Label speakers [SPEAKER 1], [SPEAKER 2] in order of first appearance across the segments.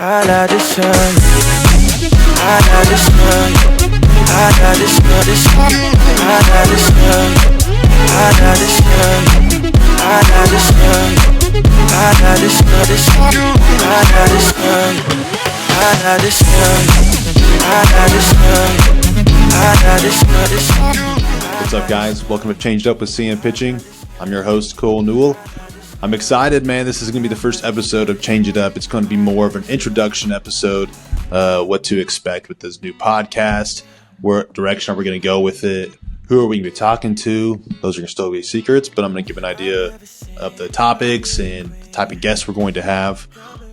[SPEAKER 1] I love the sun. I love the sun. I love the sun. I love the sun. I love the sun. I love the sun. I love the sun. I love the sun. I love the sun. I love the sun. I love the sun.
[SPEAKER 2] What's up, guys? Welcome to Changed Up with CM Pitching. I'm your host, Newell. I'm excited, man. This is going to be the first episode of Change It Up. It's going to be more of an introduction episode, what to expect with this new podcast, what direction are we going to go with it, who are we going to be talking to. Those are going to still be secrets, but I'm going to give an idea of the topics and the type of guests we're going to have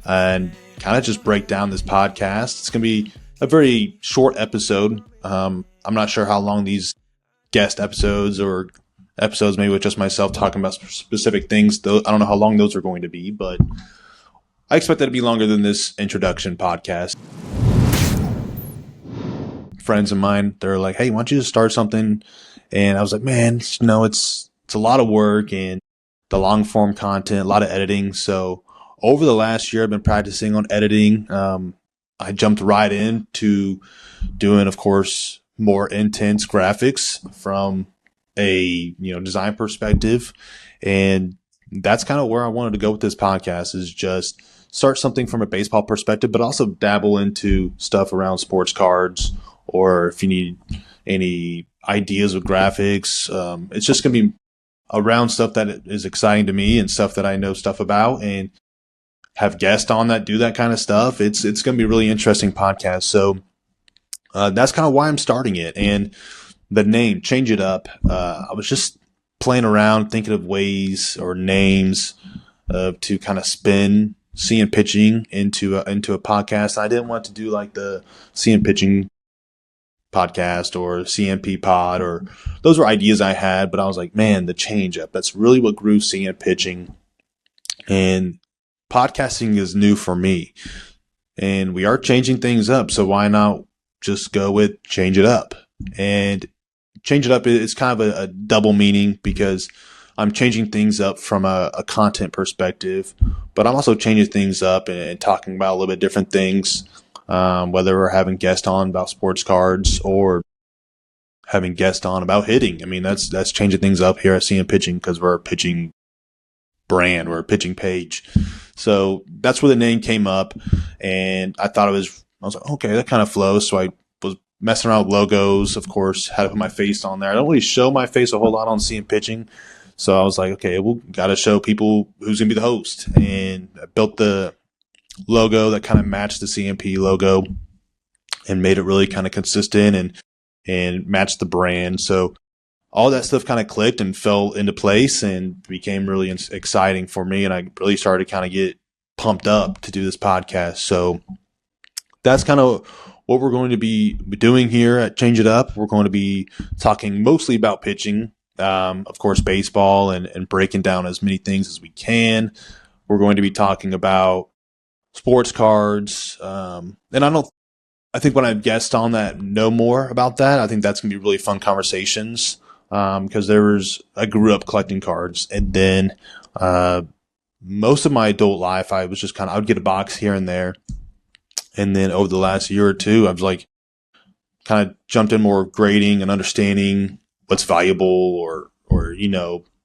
[SPEAKER 2] and kind of just break down this podcast. It's going to be a very short episode. I'm not sure how long these guest episodes or episodes maybe with just myself talking about specific things. I don't know how long those are going to be, but I expect that to be longer than this introduction podcast. Friends of mine, they're like, hey, why don't you just start something? And I was like, man, it's a lot of work and the long form content, a lot of editing. So over the last year, I've been practicing on editing. I jumped right into doing, of course, more intense graphics from a design perspective, and that's kind of where I wanted to go with this podcast, is just start something from a baseball perspective, but also dabble into stuff around sports cards, or if you need any ideas with graphics. It's just going to be around stuff that is exciting to me and stuff that I know stuff about, and have guests on that do that kind of stuff. It's going to be a really interesting podcast. So that's kind of why I'm starting it. And the name, Change It Up, I was just playing around thinking of ways or names to kind of spin CM Pitching into a podcast. I didn't want to do like the CM Pitching podcast or CMP pod, or those were ideas I had, but I was like, man, the Change Up, that's really what grew CM Pitching. And podcasting is new for me, and we are changing things up. So why not just go with Change It Up? And Change It Up is kind of a double meaning, because I'm changing things up from a content perspective, but I'm also changing things up and talking about a little bit different things, whether we're having guests on about sports cards or having guests on about hitting. I mean, that's changing things up here at CM Pitching, because we're a pitching brand, we're a pitching page. So that's where the name came up, and I was like, okay, that kind of flows. So I was messing around with logos, of course, had to put my face on there. I don't really show my face a whole lot on CM Pitching. So I was like, okay, we'll got to show people who's going to be the host. And I built the logo that kind of matched the CMP logo and made it really kind of consistent and matched the brand. So all that stuff kind of clicked and fell into place and became really exciting for me. And I really started to kind of get pumped up to do this podcast. So that's kind of what we're going to be doing here at Change It Up. We're going to be talking mostly about pitching, of course, baseball, and breaking down as many things as we can. We're going to be talking about sports cards. And I think when I have guests on that know more about that, I think that's going to be really fun conversations, because I grew up collecting cards, and then most of my adult life, I was just I would get a box here and there. And then over the last year or two, I was like, kind of jumped in more grading and understanding what's valuable, or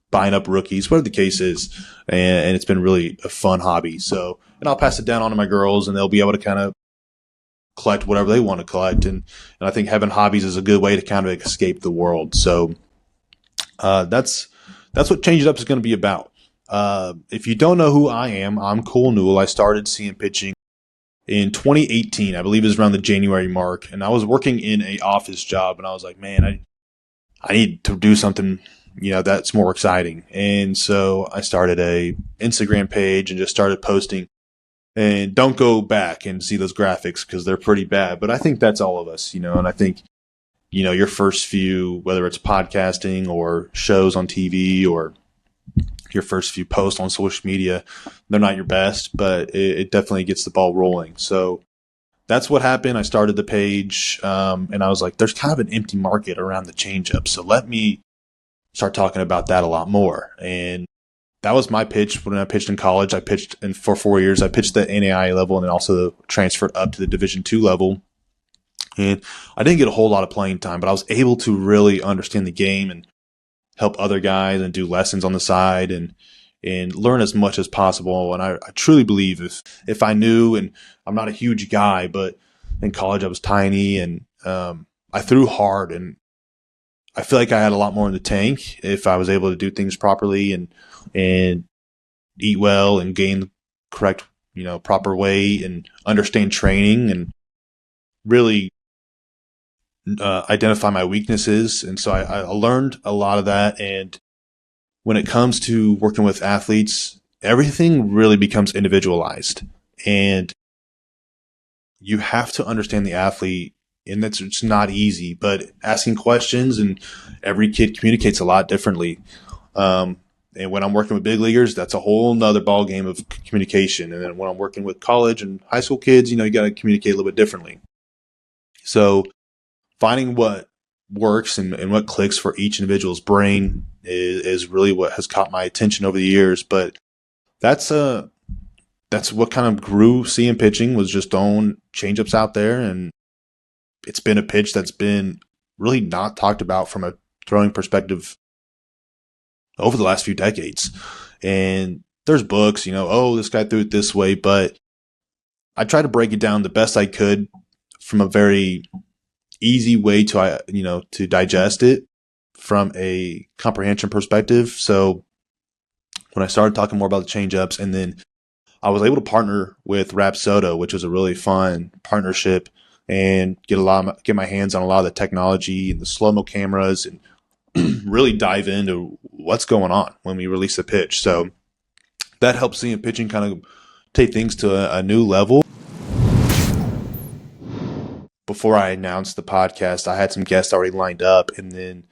[SPEAKER 2] buying up rookies, whatever the case is. And it's been really a fun hobby. So, and I'll pass it down on to my girls, and they'll be able to kind of collect whatever they want to collect. And I think having hobbies is a good way to kind of escape the world. So that's what Change It Up is going to be about. If you don't know who I am, I'm Newell. I started CM Pitching in 2018, I believe it was around the January mark, and I was working in a office job, and I was like, man, I need to do something, that's more exciting. And so I started a Instagram page and just started posting. And don't go back and see those graphics, because they're pretty bad, but I think that's all of us, and I think, your first few, whether it's podcasting or shows on TV or your first few posts on social media, they're not your best, but it definitely gets the ball rolling. So that's what happened. I started the page, and I was like, there's kind of an empty market around the changeup. So let me start talking about that a lot more. And that was my pitch when I pitched in college. I pitched for 4 years. I pitched the NAIA level and then also transferred up to the Division II level. And I didn't get a whole lot of playing time, but I was able to really understand the game and help other guys and do lessons on the side and learn as much as possible. And I truly believe if I knew, and I'm not a huge guy, but in college I was tiny and I threw hard, and I feel like I had a lot more in the tank if I was able to do things properly and eat well and gain the correct, proper weight and understand training and really identify my weaknesses. And so I learned a lot of that. And when it comes to working with athletes, everything really becomes individualized, and you have to understand the athlete. And it's not easy, but asking questions, and every kid communicates a lot differently. And when I'm working with big leaguers, that's a whole nother ball game of communication. And then when I'm working with college and high school kids, you got to communicate a little bit differently. So finding what works and what clicks for each individual's brain is really what has caught my attention over the years. But that's what kind of grew seeing pitching, was just throwing changeups out there, and it's been a pitch that's been really not talked about from a throwing perspective over the last few decades. And there's books, this guy threw it this way, but I try to break it down the best I could from a very easy way to digest it from a comprehension perspective. So when I started talking more about the change-ups, and then I was able to partner with Rapsodo, which was a really fun partnership, and get my hands on a lot of the technology and the slow-mo cameras, and really dive into what's going on when we release a pitch. So that helps seeing pitching kind of take things to a new level. Before I announced the podcast, I had some guests already lined up, and then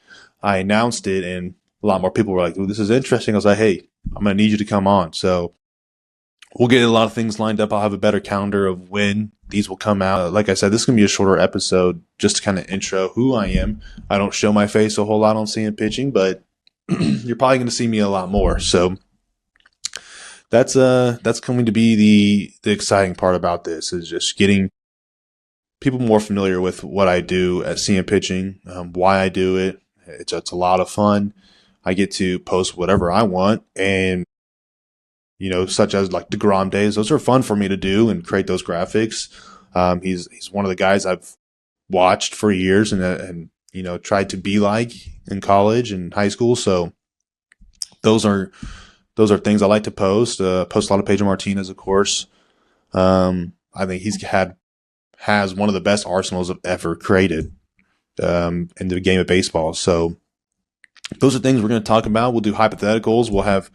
[SPEAKER 2] I announced it, and a lot more people were like, "Ooh, this is interesting." I was like, "Hey, I'm going to need you to come on." So we'll get a lot of things lined up. I'll have a better calendar of when these will come out. Like I said, this is going to be a shorter episode just to kind of intro who I am. I don't show my face a whole lot on seeing pitching, but you're probably going to see me a lot more. So that's going to be the exciting part about this, is just getting people more familiar with what I do at seeing pitching, why I do it. It's a lot of fun. I get to post whatever I want, and such as like DeGrom days. Those are fun for me to do and create those graphics. He's one of the guys I've watched for years and tried to be like in college and high school. So those are things I like to post. Post a lot of Pedro Martinez, of course. I think has one of the best arsenals I've ever created in the game of baseball. So those are things we're going to talk about. We'll do hypotheticals. We'll have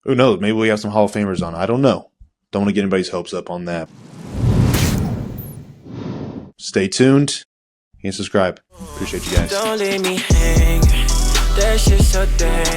[SPEAKER 2] who knows? Maybe we have some Hall of Famers on. I don't know. Don't want to get anybody's hopes up on that. Stay tuned and subscribe. Appreciate you guys.
[SPEAKER 1] Don't leave me hang. That shit's so damn.